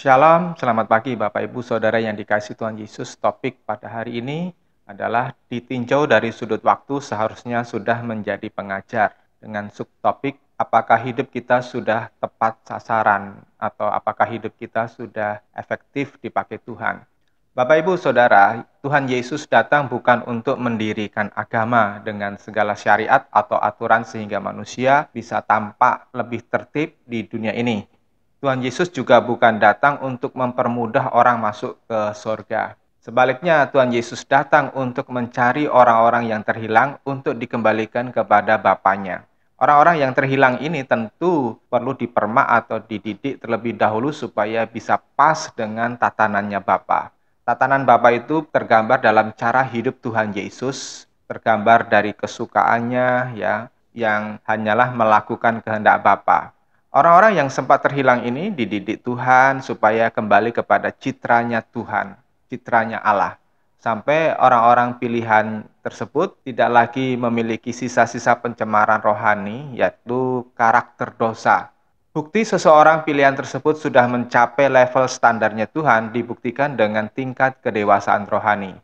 Shalom, selamat pagi Bapak Ibu Saudara yang dikasihi Tuhan Yesus. Topik pada hari ini adalah ditinjau dari sudut waktu seharusnya sudah menjadi pengajar. Dengan subtopik, apakah hidup kita sudah tepat sasaran atau apakah hidup kita sudah efektif dipakai Tuhan. Bapak Ibu Saudara, Tuhan Yesus datang bukan untuk mendirikan agama dengan segala syariat atau aturan sehingga manusia bisa tampak lebih tertib di dunia ini. Tuhan Yesus juga bukan datang untuk mempermudah orang masuk ke surga. Sebaliknya, Tuhan Yesus datang untuk mencari orang-orang yang terhilang untuk dikembalikan kepada Bapanya. Orang-orang yang terhilang ini tentu perlu dipermak atau dididik terlebih dahulu supaya bisa pas dengan tatanannya Bapa. Tatanan Bapa itu tergambar dalam cara hidup Tuhan Yesus, tergambar dari kesukaannya ya, yang hanyalah melakukan kehendak Bapa. Orang-orang yang sempat terhilang ini dididik Tuhan supaya kembali kepada citranya Tuhan, citranya Allah. Sampai orang-orang pilihan tersebut tidak lagi memiliki sisa-sisa pencemaran rohani, yaitu karakter dosa. Bukti seseorang pilihan tersebut sudah mencapai level standarnya Tuhan dibuktikan dengan tingkat kedewasaan rohani.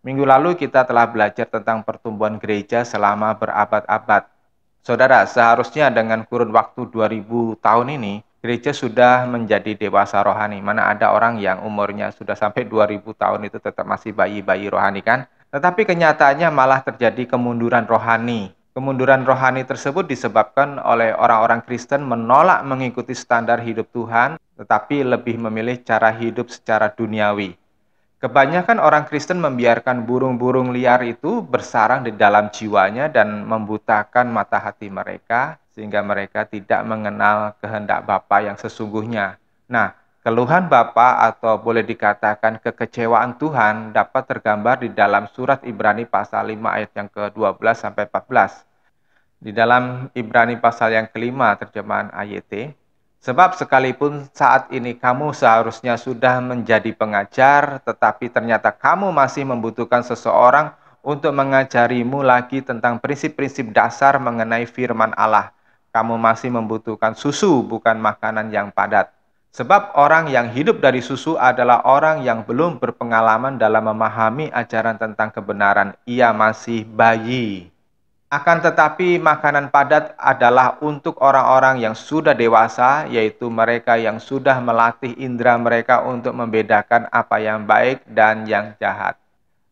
Minggu lalu kita telah belajar tentang pertumbuhan gereja selama berabad-abad. Saudara, seharusnya dengan kurun waktu 2000 tahun ini, gereja sudah menjadi dewasa rohani. Mana ada orang yang umurnya sudah sampai 2000 tahun itu tetap masih bayi-bayi rohani kan? Tetapi kenyataannya malah terjadi kemunduran rohani. Kemunduran rohani tersebut disebabkan oleh orang-orang Kristen menolak mengikuti standar hidup Tuhan, tetapi lebih memilih cara hidup secara duniawi. Kebanyakan orang Kristen membiarkan burung-burung liar itu bersarang di dalam jiwanya dan membutakan mata hati mereka sehingga mereka tidak mengenal kehendak Bapa yang sesungguhnya. Nah, keluhan Bapa atau boleh dikatakan kekecewaan Tuhan dapat tergambar di dalam surat Ibrani pasal 5 ayat yang ke-12 sampai 14. Di dalam Ibrani pasal yang kelima terjemahan AYT, sebab sekalipun saat ini kamu seharusnya sudah menjadi pengajar, tetapi ternyata kamu masih membutuhkan seseorang untuk mengajarimu lagi tentang prinsip-prinsip dasar mengenai firman Allah. Kamu masih membutuhkan susu, bukan makanan yang padat. Sebab orang yang hidup dari susu adalah orang yang belum berpengalaman dalam memahami ajaran tentang kebenaran. Ia masih bayi. Akan tetapi makanan padat adalah untuk orang-orang yang sudah dewasa, yaitu mereka yang sudah melatih indera mereka untuk membedakan apa yang baik dan yang jahat.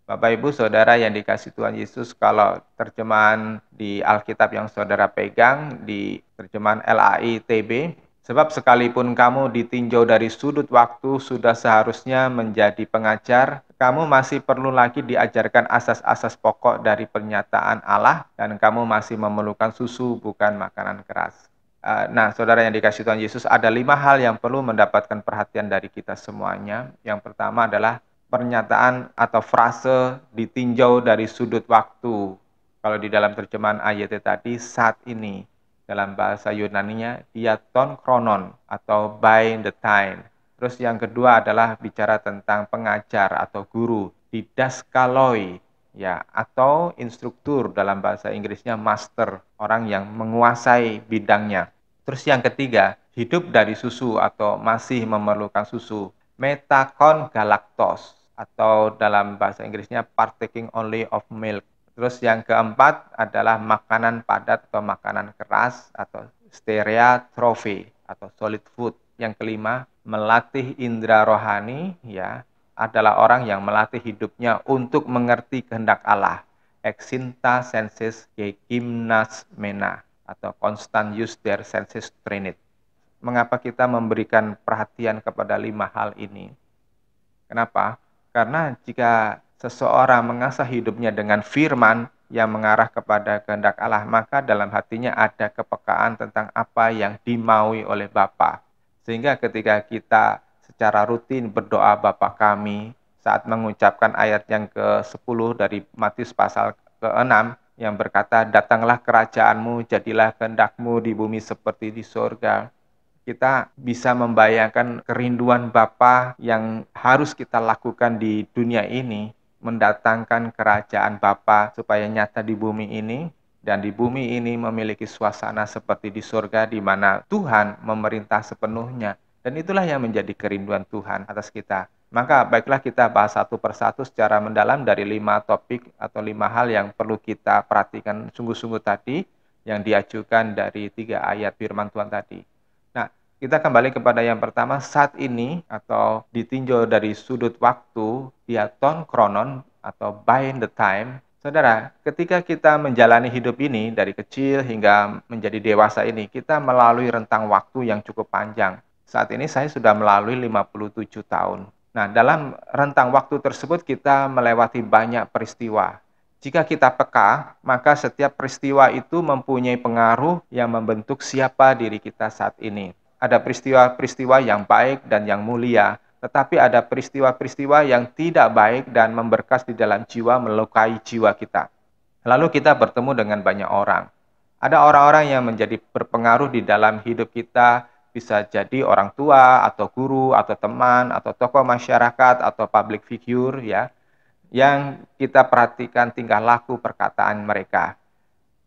Bapak Ibu Saudara yang dikasihi Tuhan Yesus, kalau terjemahan di Alkitab yang saudara pegang, di terjemahan LAI TB, sebab sekalipun kamu ditinjau dari sudut waktu sudah seharusnya menjadi pengajar, kamu masih perlu lagi diajarkan asas-asas pokok dari pernyataan Allah dan kamu masih memerlukan susu bukan makanan keras. Nah, saudara yang dikasihi Tuhan Yesus, ada 5 hal yang perlu mendapatkan perhatian dari kita semuanya. Yang pertama adalah pernyataan atau frase ditinjau dari sudut waktu. Kalau di dalam terjemahan ayat tadi, saat ini. Dalam bahasa Yunaninya, diaton kronon atau by the time. Terus yang kedua adalah bicara tentang pengajar atau guru, didaskaloi, ya, atau instruktur dalam bahasa Inggrisnya master, orang yang menguasai bidangnya. Terus yang ketiga, hidup dari susu atau masih memerlukan susu, metakon galaktos, atau dalam bahasa Inggrisnya partaking only of milk. Terus yang keempat adalah makanan padat atau makanan keras atau stereotrofi atau solid food. Yang kelima, melatih indera rohani, ya, adalah orang yang melatih hidupnya untuk mengerti kehendak Allah. Exinta senses gymnas mena atau constant use their senses trained. Mengapa kita memberikan perhatian kepada 5 hal ini? Kenapa? Karena jika seseorang mengasah hidupnya dengan firman yang mengarah kepada kehendak Allah, maka dalam hatinya ada kepekaan tentang apa yang dimaui oleh Bapa. Sehingga ketika kita secara rutin berdoa Bapa kami, saat mengucapkan ayat yang ke-10 dari Matius pasal ke-6 yang berkata, datanglah kerajaanmu, jadilah kehendakmu di bumi seperti di surga. Kita bisa membayangkan kerinduan Bapa yang harus kita lakukan di dunia ini, mendatangkan kerajaan Bapa supaya nyata di bumi ini, dan di bumi ini memiliki suasana seperti di surga di mana Tuhan memerintah sepenuhnya Dan itulah yang menjadi kerinduan Tuhan atas kita. Maka baiklah kita bahas satu persatu secara mendalam dari 5 topik atau 5 hal yang perlu kita perhatikan sungguh-sungguh tadi yang diajukan dari 3 ayat firman Tuhan tadi. Nah, kita kembali kepada yang pertama, saat ini atau ditinjau dari sudut waktu, diaton kronon atau by the time. Saudara, ketika kita menjalani hidup ini dari kecil hingga menjadi dewasa ini, kita melalui rentang waktu yang cukup panjang. Saat ini saya sudah melalui 57 tahun. Nah, dalam rentang waktu tersebut kita melewati banyak peristiwa. Jika kita peka, maka setiap peristiwa itu mempunyai pengaruh yang membentuk siapa diri kita saat ini. Ada peristiwa-peristiwa yang baik dan yang mulia, tetapi ada peristiwa-peristiwa yang tidak baik dan memberkas di dalam jiwa, melukai jiwa kita. Lalu kita bertemu dengan banyak orang. Ada orang-orang yang menjadi berpengaruh di dalam hidup kita, bisa jadi orang tua, atau guru, atau teman, atau tokoh masyarakat, atau public figure, ya, yang kita perhatikan tingkah laku perkataan mereka.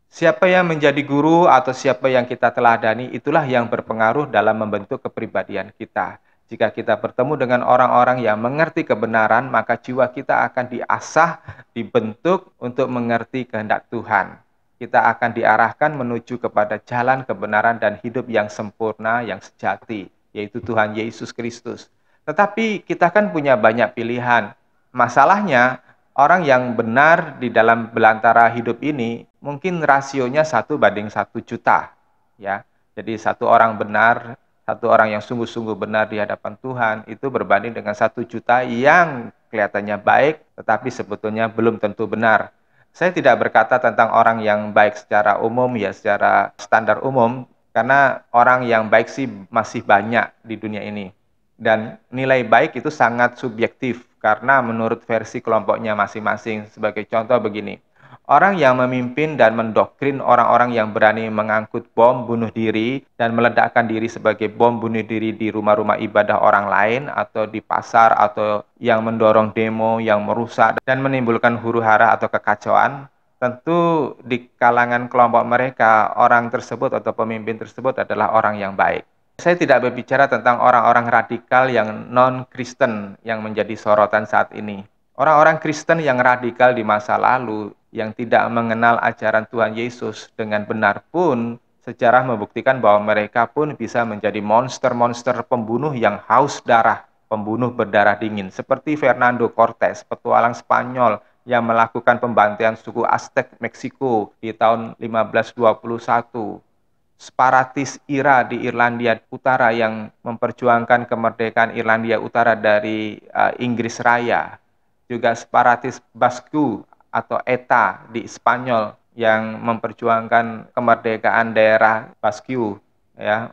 Siapa yang menjadi guru atau siapa yang kita teladani, itulah yang berpengaruh dalam membentuk kepribadian kita. Jika kita bertemu dengan orang-orang yang mengerti kebenaran, maka jiwa kita akan diasah, dibentuk untuk mengerti kehendak Tuhan. Kita akan diarahkan menuju kepada jalan kebenaran dan hidup yang sempurna, yang sejati, yaitu Tuhan Yesus Kristus. Tetapi kita kan punya banyak pilihan. Masalahnya, orang yang benar di dalam belantara hidup ini, mungkin rasionya 1:1 juta. Ya. Jadi satu orang benar, satu orang yang sungguh-sungguh benar di hadapan Tuhan, itu berbanding dengan 1 juta yang kelihatannya baik, tetapi sebetulnya belum tentu benar. Saya tidak berkata tentang orang yang baik secara umum, ya secara standar umum, karena orang yang baik sih masih banyak di dunia ini. Dan nilai baik itu sangat subjektif, karena menurut versi kelompoknya masing-masing. Sebagai contoh begini, orang yang memimpin dan mendoktrin orang-orang yang berani mengangkut bom bunuh diri dan meledakkan diri sebagai bom bunuh diri di rumah-rumah ibadah orang lain atau di pasar, atau yang mendorong demo yang merusak dan menimbulkan huru-hara atau kekacauan, tentu di kalangan kelompok mereka, orang tersebut atau pemimpin tersebut adalah orang yang baik. Saya tidak berbicara tentang orang-orang radikal yang non-Kristen yang menjadi sorotan saat ini. Orang-orang Kristen yang radikal di masa lalu, yang tidak mengenal ajaran Tuhan Yesus dengan benar pun, sejarah membuktikan bahwa mereka pun bisa menjadi monster-monster pembunuh yang haus darah, pembunuh berdarah dingin, seperti Fernando Cortés, petualang Spanyol yang melakukan pembantaian suku Aztec Meksiko di tahun 1521. Separatis IRA di Irlandia Utara yang memperjuangkan kemerdekaan Irlandia Utara dari Inggris Raya. Juga separatis Basque atau ETA di Spanyol yang memperjuangkan kemerdekaan daerah Basque, ya.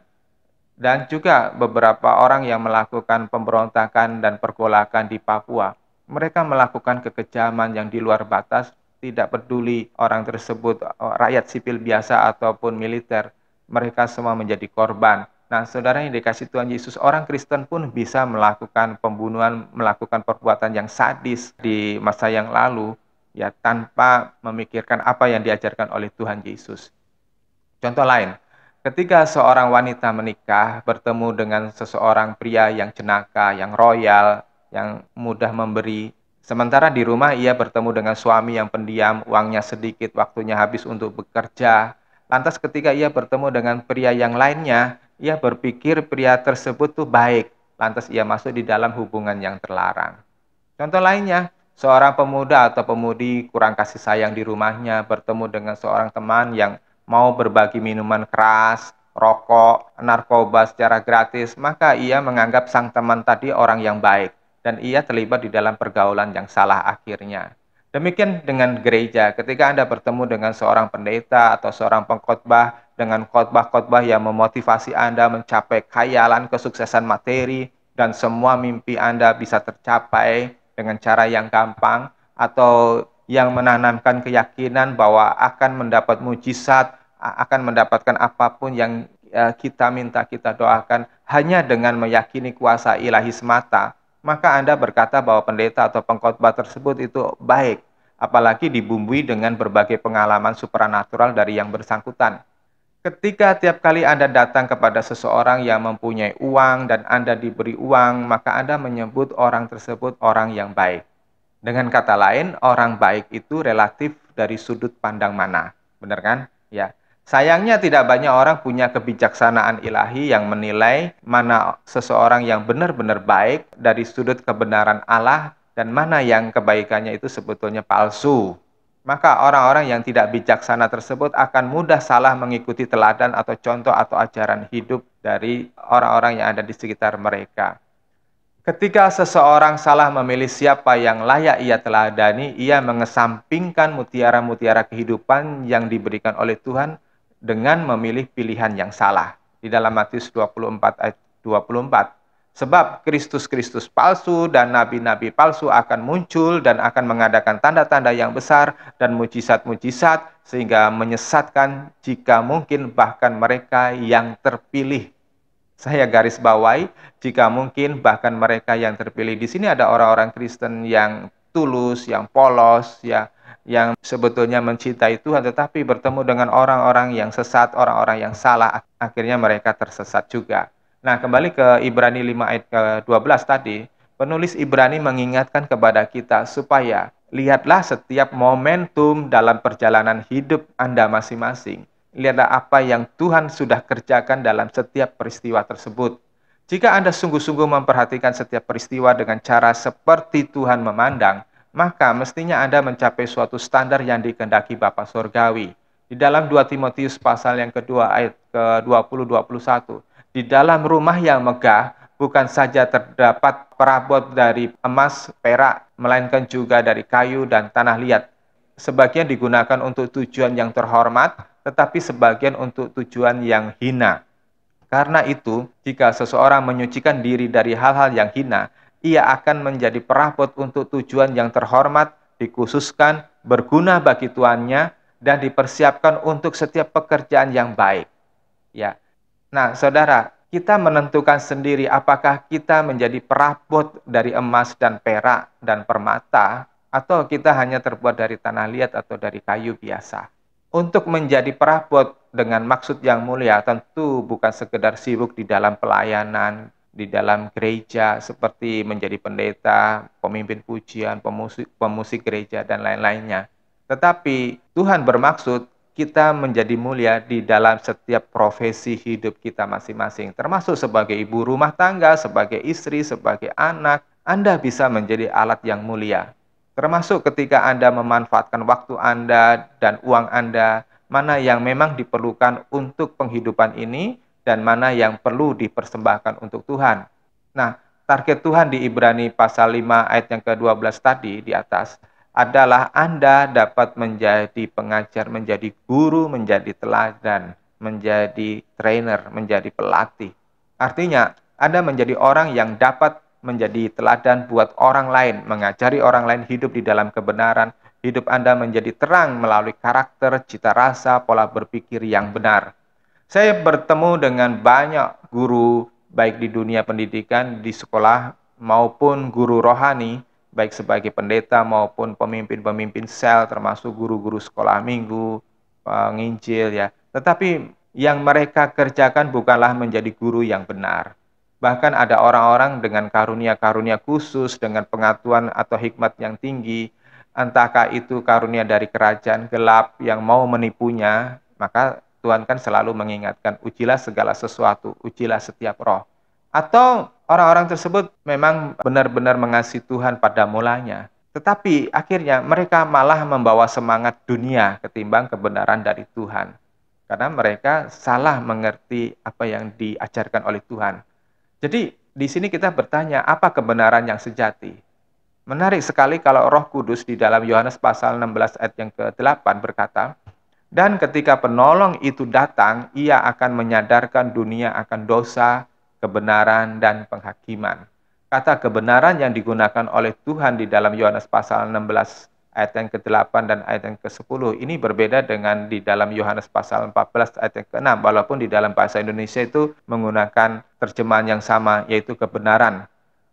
Dan juga beberapa orang yang melakukan pemberontakan dan pergolakan di Papua. Mereka melakukan kekejaman yang di luar batas, tidak peduli orang tersebut rakyat sipil biasa ataupun militer. Mereka semua menjadi korban. Nah, saudara yang dikasih Tuhan Yesus, orang Kristen pun bisa melakukan pembunuhan, melakukan perbuatan yang sadis di masa yang lalu, ya, tanpa memikirkan apa yang diajarkan oleh Tuhan Yesus. Contoh lain, ketika seorang wanita menikah, bertemu dengan seseorang pria yang jenaka, yang royal, yang mudah memberi, sementara di rumah ia bertemu dengan suami yang pendiam, uangnya sedikit, waktunya habis untuk bekerja. Lantas ketika ia bertemu dengan pria yang lainnya, ia berpikir pria tersebut tuh baik. Lantas ia masuk di dalam hubungan yang terlarang. Contoh lainnya, seorang pemuda atau pemudi kurang kasih sayang di rumahnya, bertemu dengan seorang teman yang mau berbagi minuman keras, rokok, narkoba secara gratis, maka ia menganggap sang teman tadi orang yang baik, dan ia terlibat di dalam pergaulan yang salah akhirnya. Demikian dengan gereja, ketika Anda bertemu dengan seorang pendeta atau seorang pengkhotbah dengan khotbah-khotbah yang memotivasi Anda mencapai khayalan kesuksesan materi dan semua mimpi Anda bisa tercapai dengan cara yang gampang, atau yang menanamkan keyakinan bahwa akan mendapat mujizat, akan mendapatkan apapun yang kita minta, kita doakan hanya dengan meyakini kuasa ilahi semata, maka Anda berkata bahwa pendeta atau pengkhotbah tersebut itu baik, apalagi dibumbui dengan berbagai pengalaman supranatural dari yang bersangkutan. Ketika tiap kali Anda datang kepada seseorang yang mempunyai uang dan Anda diberi uang, maka Anda menyebut orang tersebut orang yang baik. Dengan kata lain, orang baik itu relatif dari sudut pandang mana. Benar kan? Ya. Sayangnya tidak banyak orang punya kebijaksanaan ilahi yang menilai mana seseorang yang benar-benar baik dari sudut kebenaran Allah dan mana yang kebaikannya itu sebetulnya palsu. Maka orang-orang yang tidak bijaksana tersebut akan mudah salah mengikuti teladan atau contoh atau ajaran hidup dari orang-orang yang ada di sekitar mereka. Ketika seseorang salah memilih siapa yang layak ia teladani, ia mengesampingkan mutiara-mutiara kehidupan yang diberikan oleh Tuhan dengan memilih pilihan yang salah. Di dalam Matius 24 ayat 24. Sebab Kristus-Kristus palsu dan nabi-nabi palsu akan muncul dan akan mengadakan tanda-tanda yang besar dan mujizat-mujizat sehingga menyesatkan jika mungkin bahkan mereka yang terpilih. Saya garis bawahi, jika mungkin bahkan mereka yang terpilih. Di sini ada orang-orang Kristen yang tulus, yang polos, ya, yang sebetulnya mencintai Tuhan, tetapi bertemu dengan orang-orang yang sesat, orang-orang yang salah, akhirnya mereka tersesat juga. Nah, kembali ke Ibrani 5 ayat ke-12 tadi, penulis Ibrani mengingatkan kepada kita supaya lihatlah setiap momentum dalam perjalanan hidup Anda masing-masing. Lihatlah apa yang Tuhan sudah kerjakan dalam setiap peristiwa tersebut. Jika Anda sungguh-sungguh memperhatikan setiap peristiwa dengan cara seperti Tuhan memandang, maka mestinya Anda mencapai suatu standar yang dikehendaki Bapa Surgawi. Di dalam 2 Timotius pasal yang kedua ayat ke-20-21, di dalam rumah yang megah bukan saja terdapat perabot dari emas, perak, melainkan juga dari kayu dan tanah liat. Sebagian digunakan untuk tujuan yang terhormat, tetapi sebagian untuk tujuan yang hina. Karena itu, jika seseorang menyucikan diri dari hal-hal yang hina, ia akan menjadi perabot untuk tujuan yang terhormat, dikhususkan, berguna bagi tuannya, dan dipersiapkan untuk setiap pekerjaan yang baik. Ya. Nah, saudara, kita menentukan sendiri apakah kita menjadi perabot dari emas dan perak dan permata, atau kita hanya terbuat dari tanah liat atau dari kayu biasa. Untuk menjadi perabot dengan maksud yang mulia tentu bukan sekedar sibuk di dalam pelayanan, di dalam gereja seperti menjadi pendeta, pemimpin pujian, pemusik gereja, dan lain-lainnya. Tetapi Tuhan bermaksud kita menjadi mulia di dalam setiap profesi hidup kita masing-masing. Termasuk sebagai ibu rumah tangga, sebagai istri, sebagai anak, Anda bisa menjadi alat yang mulia. Termasuk ketika Anda memanfaatkan waktu Anda dan uang Anda, mana yang memang diperlukan untuk penghidupan ini, dan mana yang perlu dipersembahkan untuk Tuhan. Nah, target Tuhan di Ibrani pasal 5 ayat yang ke-12 tadi di atas, adalah Anda dapat menjadi pengajar, menjadi guru, menjadi teladan, menjadi trainer, menjadi pelatih. Artinya, Anda menjadi orang yang dapat menjadi teladan buat orang lain, mengajari orang lain hidup di dalam kebenaran. Hidup Anda menjadi terang melalui karakter, cita rasa, pola berpikir yang benar. Saya bertemu dengan banyak guru, baik di dunia pendidikan, di sekolah, maupun guru rohani, baik sebagai pendeta maupun pemimpin-pemimpin sel, termasuk guru-guru sekolah minggu, penginjil, ya. Tetapi yang mereka kerjakan bukanlah menjadi guru yang benar. Bahkan ada orang-orang dengan karunia-karunia khusus, dengan pengetahuan atau hikmat yang tinggi, entahkah itu karunia dari kerajaan gelap yang mau menipunya, maka Tuhan kan selalu mengingatkan, ujilah segala sesuatu, ujilah setiap roh. Atau orang-orang tersebut memang benar-benar mengasihi Tuhan pada mulanya, tetapi akhirnya mereka malah membawa semangat dunia ketimbang kebenaran dari Tuhan. Karena mereka salah mengerti apa yang diajarkan oleh Tuhan. Jadi di sini kita bertanya, apa kebenaran yang sejati? Menarik sekali kalau Roh Kudus di dalam Yohanes pasal 16 ayat yang ke-8 berkata, dan ketika penolong itu datang, ia akan menyadarkan dunia akan dosa, kebenaran, dan penghakiman. Kata kebenaran yang digunakan oleh Tuhan di dalam Yohanes pasal 16 ayat yang ke-8 dan ayat yang ke-10 ini berbeda dengan di dalam Yohanes pasal 14 ayat yang ke-6, walaupun di dalam bahasa Indonesia itu menggunakan terjemahan yang sama, yaitu kebenaran.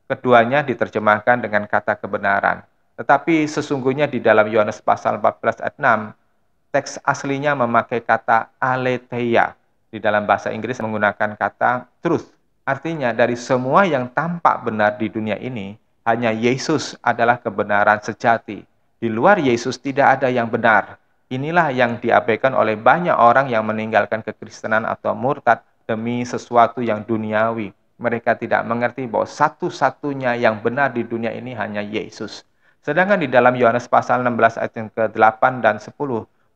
Keduanya diterjemahkan dengan kata kebenaran. Tetapi sesungguhnya di dalam Yohanes pasal 14 ayat 6, teks aslinya memakai kata aletheia. Di dalam bahasa Inggris menggunakan kata truth. Artinya dari semua yang tampak benar di dunia ini, hanya Yesus adalah kebenaran sejati. Di luar Yesus tidak ada yang benar. Inilah yang diabaikan oleh banyak orang yang meninggalkan kekristenan atau murtad demi sesuatu yang duniawi. Mereka tidak mengerti bahwa satu-satunya yang benar di dunia ini hanya Yesus. Sedangkan di dalam Yohanes pasal 16 ayat yang ke-8 dan 10,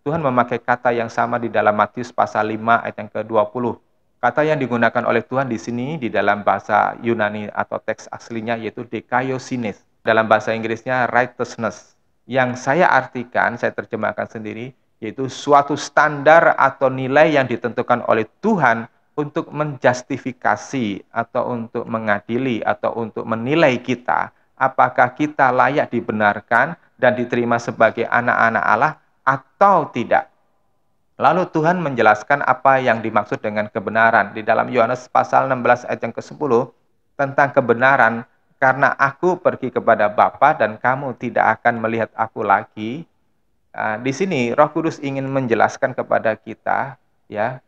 Tuhan memakai kata yang sama di dalam Matius pasal 5 ayat yang ke-20. Kata yang digunakan oleh Tuhan di sini di dalam bahasa Yunani atau teks aslinya yaitu dikaiosines. Dalam bahasa Inggrisnya righteousness. Yang saya artikan, saya terjemahkan sendiri, yaitu suatu standar atau nilai yang ditentukan oleh Tuhan untuk menjustifikasi atau untuk mengadili atau untuk menilai kita, apakah kita layak dibenarkan dan diterima sebagai anak-anak Allah atau tidak. Lalu Tuhan menjelaskan apa yang dimaksud dengan kebenaran. Di dalam Yohanes pasal 16 ayat yang ke-10, tentang kebenaran, karena aku pergi kepada Bapa dan kamu tidak akan melihat aku lagi. Di sini Roh Kudus ingin menjelaskan kepada kita, ya,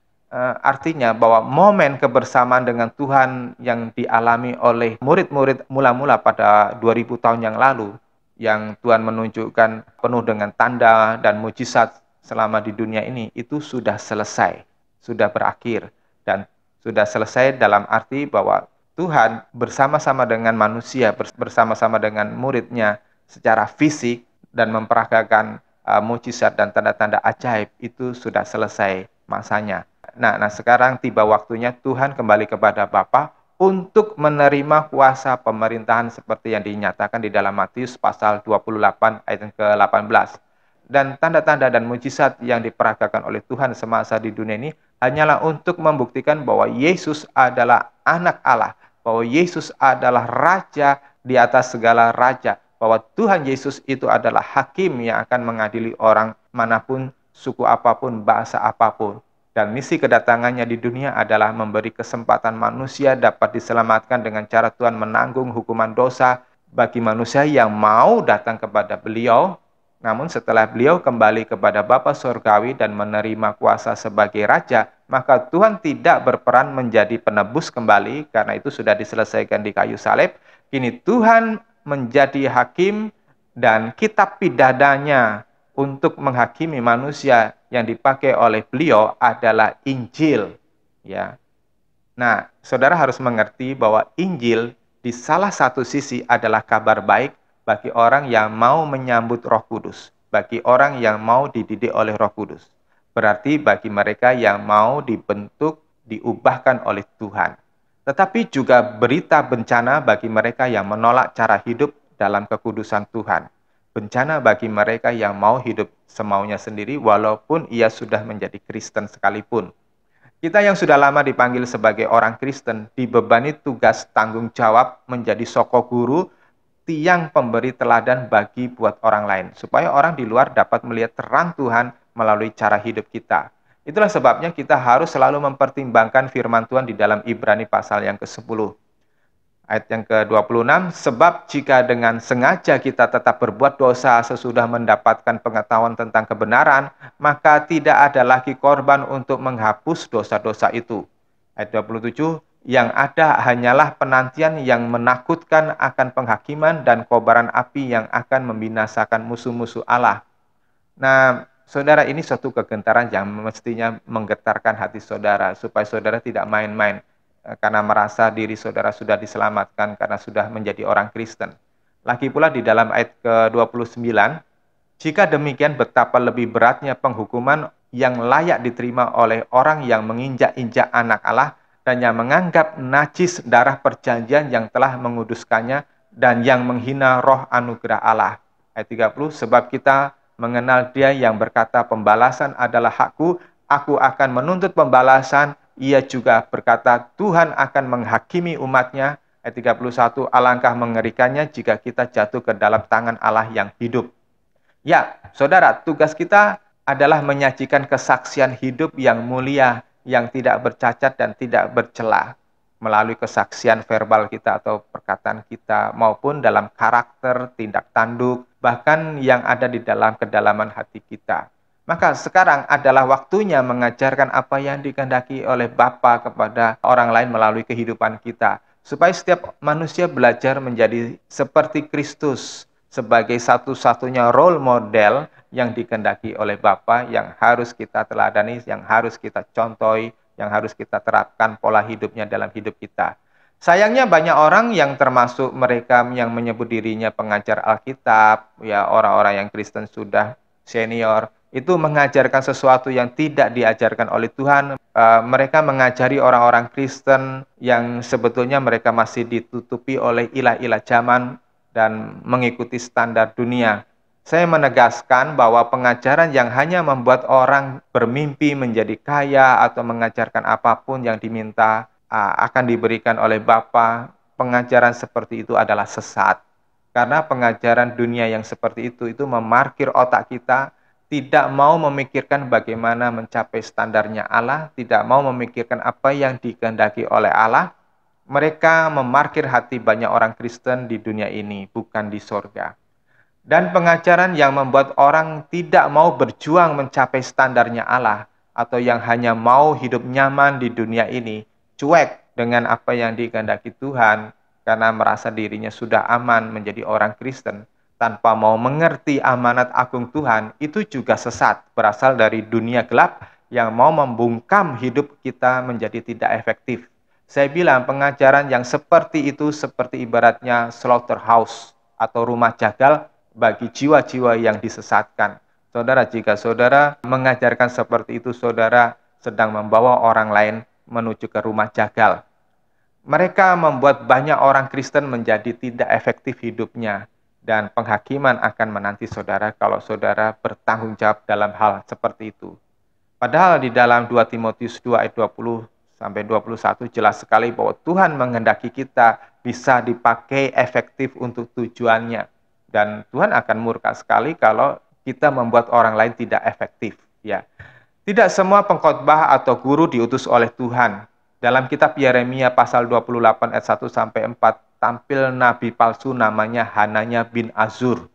artinya bahwa momen kebersamaan dengan Tuhan yang dialami oleh murid-murid mula-mula pada 2000 tahun yang lalu, yang Tuhan menunjukkan penuh dengan tanda dan mujizat selama di dunia ini, itu sudah selesai, sudah berakhir, dan sudah selesai dalam arti bahwa Tuhan bersama-sama dengan manusia, bersama-sama dengan muridnya secara fisik dan memperagakan mujizat dan tanda-tanda ajaib, itu sudah selesai masanya. Nah, sekarang tiba waktunya Tuhan kembali kepada Bapa untuk menerima kuasa pemerintahan seperti yang dinyatakan di dalam Matius pasal 28 ayat ke-18. Dan tanda-tanda dan mujizat yang diperagakan oleh Tuhan semasa di dunia ini hanyalah untuk membuktikan bahwa Yesus adalah anak Allah, bahwa Yesus adalah raja di atas segala raja, bahwa Tuhan Yesus itu adalah hakim yang akan mengadili orang manapun, suku apapun, bahasa apapun. Dan misi kedatangannya di dunia adalah memberi kesempatan manusia dapat diselamatkan dengan cara Tuhan menanggung hukuman dosa bagi manusia yang mau datang kepada Beliau. Namun setelah Beliau kembali kepada Bapa Surgawi dan menerima kuasa sebagai Raja, maka Tuhan tidak berperan menjadi penebus kembali, karena itu sudah diselesaikan di kayu salib. Kini Tuhan menjadi hakim dan kitab pidananya untuk menghakimi manusia yang dipakai oleh Beliau adalah Injil. Ya. Nah, saudara harus mengerti bahwa Injil di salah satu sisi adalah kabar baik bagi orang yang mau menyambut Roh Kudus, bagi orang yang mau dididik oleh Roh Kudus. Berarti bagi mereka yang mau dibentuk, diubahkan oleh Tuhan. Tetapi juga berita bencana bagi mereka yang menolak cara hidup dalam kekudusan Tuhan. Bencana bagi mereka yang mau hidup semaunya sendiri walaupun ia sudah menjadi Kristen sekalipun. Kita yang sudah lama dipanggil sebagai orang Kristen dibebani tugas tanggung jawab menjadi soko guru, tiang pemberi teladan bagi buat orang lain, supaya orang di luar dapat melihat terang Tuhan melalui cara hidup kita. Itulah sebabnya kita harus selalu mempertimbangkan firman Tuhan di dalam Ibrani pasal yang ke-10. Ayat yang ke-26, sebab jika dengan sengaja kita tetap berbuat dosa sesudah mendapatkan pengetahuan tentang kebenaran, maka tidak ada lagi korban untuk menghapus dosa-dosa itu. Ayat 27, yang ada hanyalah penantian yang menakutkan akan penghakiman dan kobaran api yang akan membinasakan musuh-musuh Allah. Nah, saudara, ini suatu kegentaran yang mestinya menggetarkan hati saudara, supaya saudara tidak main-main karena merasa diri saudara sudah diselamatkan karena sudah menjadi orang Kristen. Lagi pula di dalam ayat ke-29, jika demikian betapa lebih beratnya penghukuman yang layak diterima oleh orang yang menginjak-injak anak Allah dan yang menganggap najis darah perjanjian yang telah menguduskannya dan yang menghina roh anugerah Allah. Ayat 30, sebab kita mengenal Dia yang berkata pembalasan adalah hakku, aku akan menuntut pembalasan. Ia juga berkata Tuhan akan menghakimi umatnya. Ayat 31, alangkah mengerikannya jika kita jatuh ke dalam tangan Allah yang hidup. Ya, saudara, tugas kita adalah menyajikan kesaksian hidup yang mulia, yang tidak bercacat dan tidak bercela, melalui kesaksian verbal kita atau perkataan kita, maupun dalam karakter, tindak tanduk, bahkan yang ada di dalam kedalaman hati kita. Maka sekarang adalah waktunya mengajarkan apa yang dikehendaki oleh Bapa kepada orang lain melalui kehidupan kita. Supaya setiap manusia belajar menjadi seperti Kristus sebagai satu-satunya role model yang dikehendaki oleh Bapa, yang harus kita teladani, yang harus kita contohi, yang harus kita terapkan pola hidupnya dalam hidup kita. Sayangnya banyak orang yang termasuk mereka yang menyebut dirinya pengajar Alkitab, ya orang-orang yang Kristen sudah senior, itu mengajarkan sesuatu yang tidak diajarkan oleh Tuhan. Mereka mengajari orang-orang Kristen yang sebetulnya mereka masih ditutupi oleh ilah-ilah zaman dan mengikuti standar dunia. Saya menegaskan bahwa pengajaran yang hanya membuat orang bermimpi menjadi kaya atau mengajarkan apapun yang diminta akan diberikan oleh Bapa, pengajaran seperti itu adalah sesat. Karena pengajaran dunia yang seperti itu memarkir otak kita, tidak mau memikirkan bagaimana mencapai standarnya Allah, tidak mau memikirkan apa yang dikehendaki oleh Allah. Mereka memarkir hati banyak orang Kristen di dunia ini, bukan di sorga. Dan pengajaran yang membuat orang tidak mau berjuang mencapai standarnya Allah, atau yang hanya mau hidup nyaman di dunia ini, cuek dengan apa yang dikehendaki Tuhan, karena merasa dirinya sudah aman menjadi orang Kristen, tanpa mau mengerti amanat agung Tuhan, itu juga sesat, berasal dari dunia gelap yang mau membungkam hidup kita menjadi tidak efektif. Saya bilang pengajaran yang seperti itu seperti ibaratnya slaughterhouse atau rumah jagal bagi jiwa-jiwa yang disesatkan. Saudara, jika saudara mengajarkan seperti itu, saudara sedang membawa orang lain menuju ke rumah jagal. Mereka membuat banyak orang Kristen menjadi tidak efektif hidupnya, dan penghakiman akan menanti saudara kalau saudara bertanggung jawab dalam hal seperti itu. Padahal di dalam 2 Timotius 2 ayat 20 sampai 21 jelas sekali bahwa Tuhan menghendaki kita bisa dipakai efektif untuk tujuannya. Dan Tuhan akan murka sekali kalau kita membuat orang lain tidak efektif. Ya, tidak semua pengkhotbah atau guru diutus oleh Tuhan. Dalam kitab Yeremia pasal 28 ayat 1 sampai 4 tampil nabi palsu namanya Hananya bin Azur.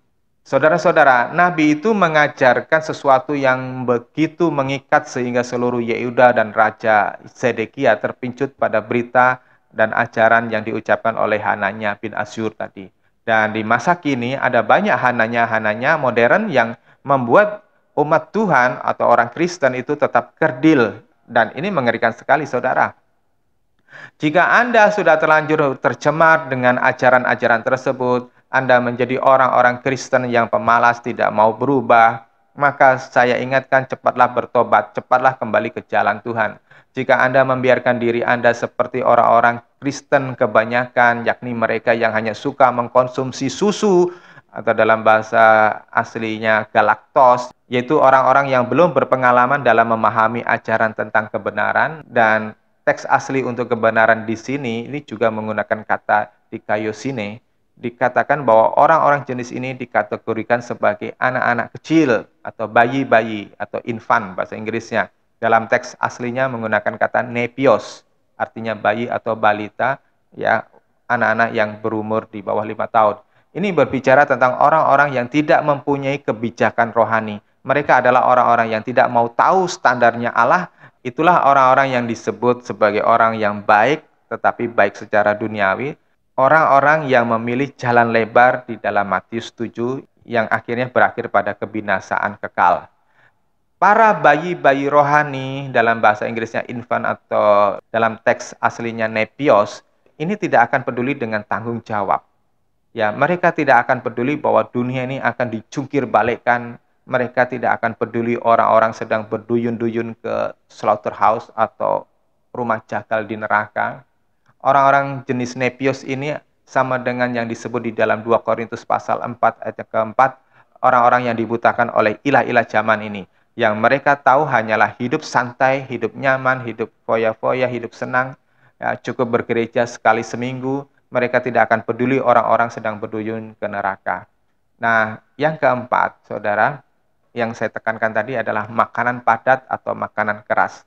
Saudara-saudara, nabi itu mengajarkan sesuatu yang begitu mengikat sehingga seluruh Yehuda dan Raja Zedekia terpincut pada berita dan ajaran yang diucapkan oleh Hananya bin Azur tadi. Dan di masa kini ada banyak Hananya modern yang membuat umat Tuhan atau orang Kristen itu tetap kerdil. Dan ini mengerikan sekali, saudara. Jika Anda sudah terlanjur tercemar dengan ajaran-ajaran tersebut, Anda menjadi orang-orang Kristen yang pemalas, tidak mau berubah, maka saya ingatkan cepatlah bertobat, cepatlah kembali ke jalan Tuhan. Jika Anda membiarkan diri Anda seperti orang-orang Kristen kebanyakan, yakni mereka yang hanya suka mengkonsumsi susu, atau dalam bahasa aslinya galaktos, yaitu orang-orang yang belum berpengalaman dalam memahami ajaran tentang kebenaran, dan teks asli untuk kebenaran di sini ini juga menggunakan kata dikaiosine, dikatakan bahwa orang-orang jenis ini dikategorikan sebagai anak-anak kecil atau bayi-bayi atau infant bahasa Inggrisnya. Dalam teks aslinya menggunakan kata nepios, artinya bayi atau balita, ya anak-anak yang berumur di bawah 5 tahun. Ini berbicara tentang orang-orang yang tidak mempunyai kebijakan rohani. Mereka adalah orang-orang yang tidak mau tahu standarnya Allah. Itulah orang-orang yang disebut sebagai orang yang baik, tetapi baik secara duniawi. Orang-orang yang memilih jalan lebar di dalam Matius 7 yang akhirnya berakhir pada kebinasaan kekal. Para bayi-bayi rohani dalam bahasa Inggrisnya infant atau dalam teks aslinya nepios, ini tidak akan peduli dengan tanggung jawab. Ya, mereka tidak akan peduli bahwa dunia ini akan dicungkir balikkan. Mereka tidak akan peduli orang-orang sedang berduyun-duyun ke slaughterhouse atau rumah jagal di neraka. Orang-orang jenis nepios ini sama dengan yang disebut di dalam 2 Korintus pasal 4 ayat keempat, orang-orang yang dibutakan oleh ilah-ilah zaman ini. Yang mereka tahu hanyalah hidup santai, hidup nyaman, hidup foya-foya, hidup senang, ya, cukup bergereja sekali seminggu. Mereka tidak akan peduli orang-orang sedang berduyun ke neraka. Nah, yang keempat, saudara, yang saya tekankan tadi adalah makanan padat atau makanan keras.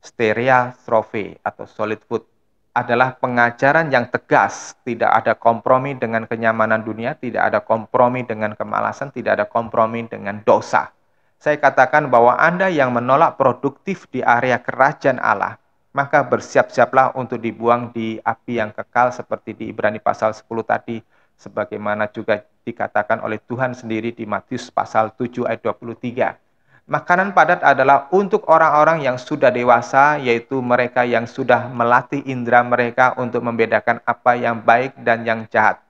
Stereotrophy atau solid food adalah pengajaran yang tegas, tidak ada kompromi dengan kenyamanan dunia, tidak ada kompromi dengan kemalasan, tidak ada kompromi dengan dosa. Saya katakan bahwa Anda yang menolak produktif di area kerajaan Allah, maka bersiap-siaplah untuk dibuang di api yang kekal seperti di Ibrani pasal 10 tadi, sebagaimana juga dikatakan oleh Tuhan sendiri di Matius pasal 7 ayat 23. Makanan padat adalah untuk orang-orang yang sudah dewasa, yaitu mereka yang sudah melatih indera mereka untuk membedakan apa yang baik dan yang jahat.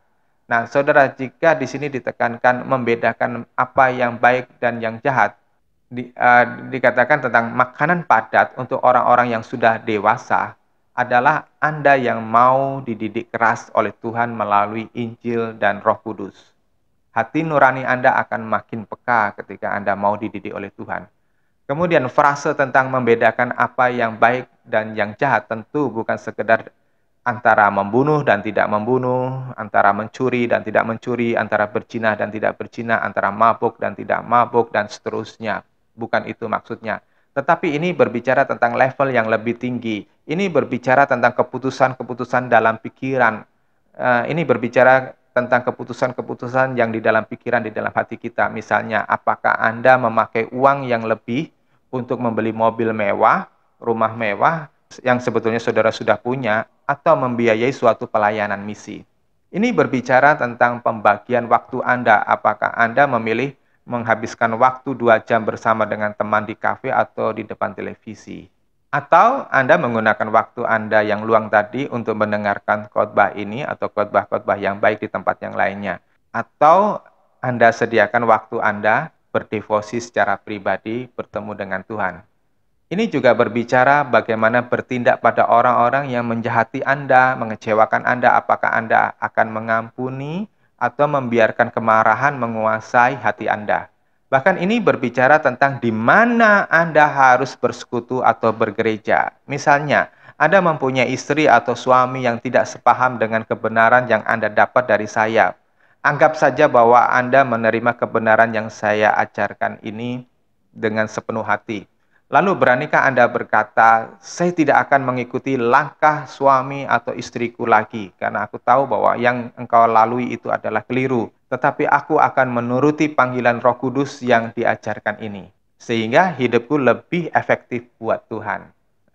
Nah, saudara, jika di sini ditekankan membedakan apa yang baik dan yang jahat, dikatakan tentang makanan padat untuk orang-orang yang sudah dewasa adalah Anda yang mau dididik keras oleh Tuhan melalui Injil dan Roh Kudus. Hati nurani Anda akan makin peka ketika Anda mau dididik oleh Tuhan. Kemudian frase tentang membedakan apa yang baik dan yang jahat tentu bukan sekedar antara membunuh dan tidak membunuh, antara mencuri dan tidak mencuri, antara berzina dan tidak berzina, antara mabuk dan tidak mabuk, dan seterusnya. Bukan itu maksudnya. Tetapi ini berbicara tentang level yang lebih tinggi. Ini berbicara tentang keputusan-keputusan dalam pikiran. Ini berbicara tentang keputusan-keputusan yang di dalam pikiran, di dalam hati kita. Misalnya, apakah Anda memakai uang yang lebih untuk membeli mobil mewah, rumah mewah, yang sebetulnya saudara sudah punya, atau membiayai suatu pelayanan misi. Ini berbicara tentang pembagian waktu Anda. Apakah Anda memilih menghabiskan waktu 2 jam bersama dengan teman di kafe atau di depan televisi? Atau Anda menggunakan waktu Anda yang luang tadi untuk mendengarkan khotbah ini atau khotbah-khotbah yang baik di tempat yang lainnya? Atau Anda sediakan waktu Anda berdevosi secara pribadi bertemu dengan Tuhan? Ini juga berbicara bagaimana bertindak pada orang-orang yang menjahati Anda, mengecewakan Anda. Apakah Anda akan mengampuni atau membiarkan kemarahan menguasai hati Anda? Bahkan ini berbicara tentang di mana Anda harus bersekutu atau bergereja. Misalnya, Anda mempunyai istri atau suami yang tidak sepaham dengan kebenaran yang Anda dapat dari saya. Anggap saja bahwa Anda menerima kebenaran yang saya ajarkan ini dengan sepenuh hati. Lalu beranikah Anda berkata, saya tidak akan mengikuti langkah suami atau istriku lagi, karena aku tahu bahwa yang engkau lalui itu adalah keliru. Tetapi aku akan menuruti panggilan Roh Kudus yang diajarkan ini, sehingga hidupku lebih efektif buat Tuhan.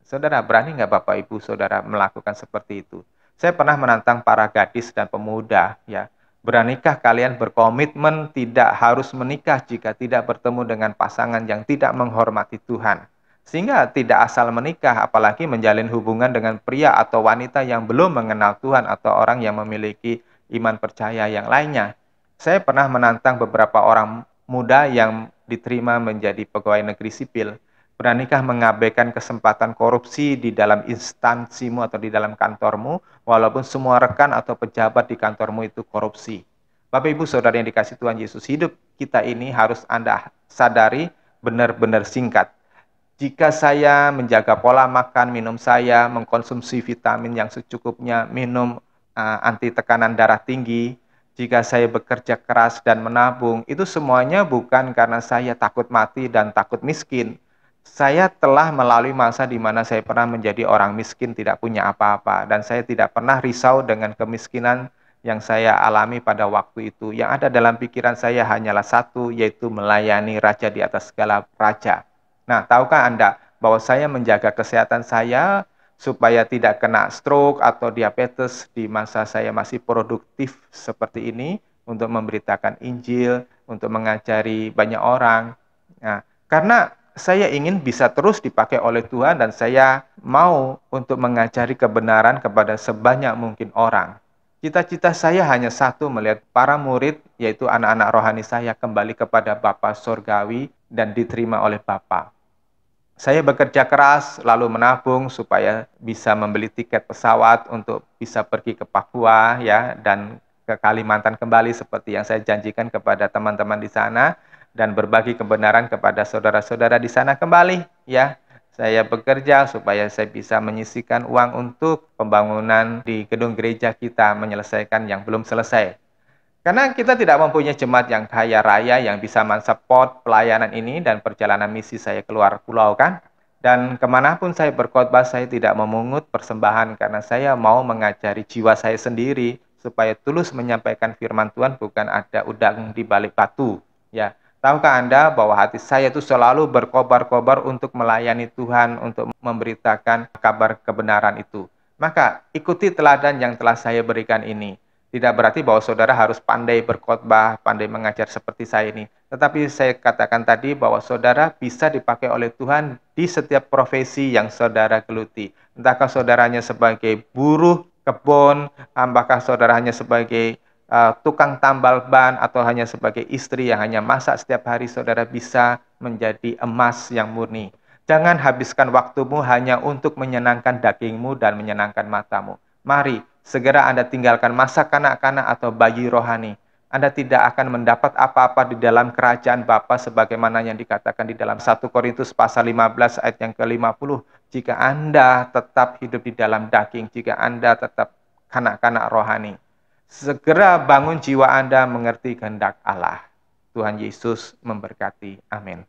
Saudara, berani nggak Bapak Ibu Saudara melakukan seperti itu? Saya pernah menantang para gadis dan pemuda, ya. Beranikah kalian berkomitmen tidak harus menikah jika tidak bertemu dengan pasangan yang tidak menghormati Tuhan? Sehingga tidak asal menikah, apalagi menjalin hubungan dengan pria atau wanita yang belum mengenal Tuhan atau orang yang memiliki iman percaya yang lainnya. Saya pernah menantang beberapa orang muda yang diterima menjadi pegawai negeri sipil. Beranikah mengabaikan kesempatan korupsi di dalam instansimu atau di dalam kantormu, walaupun semua rekan atau pejabat di kantormu itu korupsi? Bapak Ibu Saudara yang dikasihi Tuhan Yesus, hidup kita ini harus Anda sadari benar-benar singkat. Jika saya menjaga pola makan, minum saya, mengkonsumsi vitamin yang secukupnya, minum anti tekanan darah tinggi, jika saya bekerja keras dan menabung, itu semuanya bukan karena saya takut mati dan takut miskin. Saya telah melalui masa di mana saya pernah menjadi orang miskin, tidak punya apa-apa, dan saya tidak pernah risau dengan kemiskinan yang saya alami pada waktu itu. Yang ada dalam pikiran saya hanyalah satu, yaitu melayani Raja di atas segala raja. Nah, tahukah Anda bahwa saya menjaga kesehatan saya supaya tidak kena stroke atau diabetes di masa saya masih produktif seperti ini, untuk memberitakan Injil, untuk mengajari banyak orang. Nah, karena saya ingin bisa terus dipakai oleh Tuhan dan saya mau untuk mengajari kebenaran kepada sebanyak mungkin orang. Cita-cita saya hanya satu, melihat para murid, yaitu anak-anak rohani saya, kembali kepada Bapa Surgawi dan diterima oleh Bapa. Saya bekerja keras, lalu menabung supaya bisa membeli tiket pesawat untuk bisa pergi ke Papua, ya, dan ke Kalimantan kembali seperti yang saya janjikan kepada teman-teman di sana, dan berbagi kebenaran kepada saudara-saudara di sana kembali, ya. Saya bekerja supaya saya bisa menyisihkan uang untuk pembangunan di gedung gereja kita, menyelesaikan yang belum selesai. Karena kita tidak mempunyai jemaat yang kaya raya yang bisa mensupport pelayanan ini dan perjalanan misi saya keluar pulau, kan. Dan kemanapun saya berkhotbah, saya tidak memungut persembahan karena saya mau mengajari jiwa saya sendiri supaya tulus menyampaikan firman Tuhan, bukan ada udang di balik batu, ya. Tahukah Anda bahwa hati saya itu selalu berkobar-kobar untuk melayani Tuhan, untuk memberitakan kabar kebenaran itu. Maka ikuti teladan yang telah saya berikan ini. Tidak berarti bahwa saudara harus pandai berkhotbah, pandai mengajar seperti saya ini. Tetapi saya katakan tadi bahwa saudara bisa dipakai oleh Tuhan di setiap profesi yang saudara geluti. Entahkah saudaranya sebagai buruh kebun, apakah saudara hanya sebagai tukang tambal ban, atau hanya sebagai istri yang hanya masak setiap hari, saudara bisa menjadi emas yang murni. Jangan habiskan waktumu hanya untuk menyenangkan dagingmu dan menyenangkan matamu. Mari, segera Anda tinggalkan masa kanak-kanak atau bayi rohani. Anda tidak akan mendapat apa-apa di dalam kerajaan Bapa sebagaimana yang dikatakan di dalam 1 Korintus pasal 15 ayat yang ke-50. Jika Anda tetap hidup di dalam daging, jika Anda tetap kanak-kanak rohani, segera bangun jiwa Anda mengerti kehendak Allah. Tuhan Yesus memberkati. Amin.